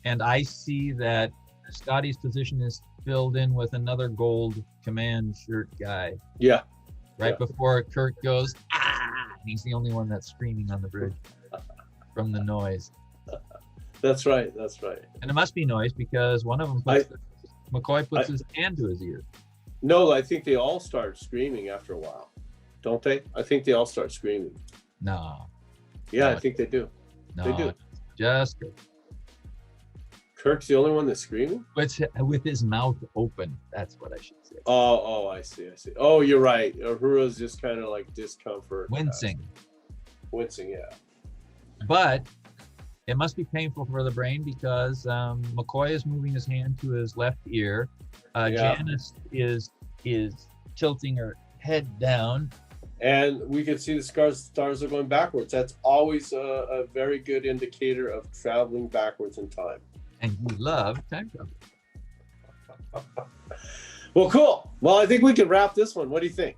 And I see that Scotty's position is filled in with another gold command shirt guy. Yeah. Right before Kirk goes, and he's the only one that's screaming on the bridge from the noise. That's right. And it must be noise because one of them McCoy puts his hand to his ear. No, I think they all start screaming after a while. Don't they? I think they all start screaming. No. Yeah, No, I think they do. No, they do. Just Kirk. Kirk's the only one that's screaming? With his mouth open. That's what I should say. Oh, I see. Oh, you're right. Uhura's just kind of like discomfort. Wincing. Wincing, yeah. But it must be painful for the brain because McCoy is moving his hand to his left ear. Janice is tilting her head down. And we can see the stars are going backwards. That's always a very good indicator of traveling backwards in time. And you love time travel. Well, cool. Well, I think we can wrap this one. What do you think?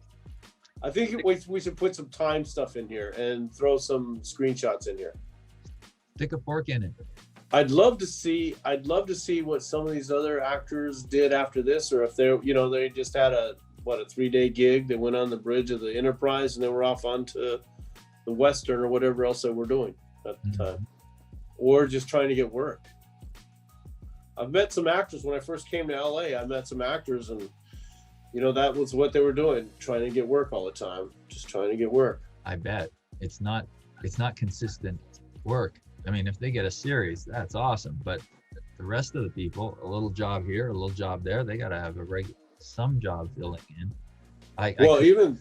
I think we should put some time stuff in here and throw some screenshots in here. Stick a fork in it. I'd love to see what some of these other actors did after this, or if they just had a 3-day gig. They went on the bridge of the Enterprise and they were off onto the Western or whatever else they were doing at the time, or just trying to get work. I've met some actors when I first came to LA. I met some actors, and that was what they were doing, trying to get work all the time, just trying to get work. I bet it's not consistent work. I mean, if they get a series, that's awesome. But the rest of the people, a little job here, a little job there, they got to have some job filling in. Even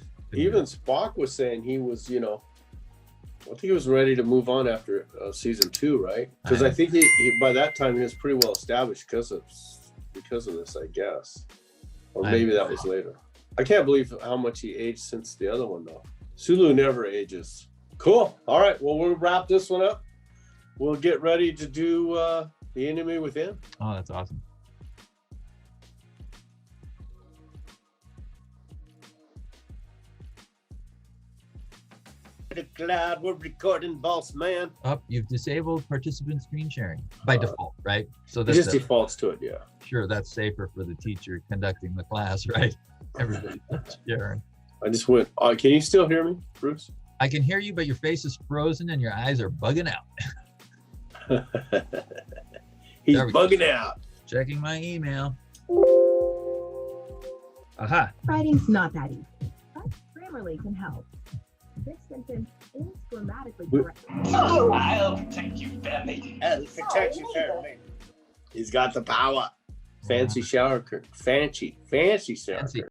Spock was saying he was, I think he was ready to move on after season 2, right? Because I think he by that time he was pretty well established because of this, I guess, or maybe that was later. I can't believe how much he aged since the other one, though. Sulu never ages. Cool. All right. Well, we'll wrap this one up. We'll get ready to do The Enemy Within. Oh, that's awesome. Glad we're recording, boss man. You've disabled participant screen sharing by default, right? So It just defaults to it, yeah. Sure, that's safer for the teacher conducting the class, right? Everybody's sharing. I just went. Can you still hear me, Bruce? I can hear you, but your face is frozen and your eyes are bugging out. He's bugging out. Checking my email. Aha. Writing's not that easy, but Grammarly can help. This sentence is grammatically correct. Oh, I'll protect you, family. I'll protect you, family. He's got the power. Fancy shower curtain. Fancy shower curtain.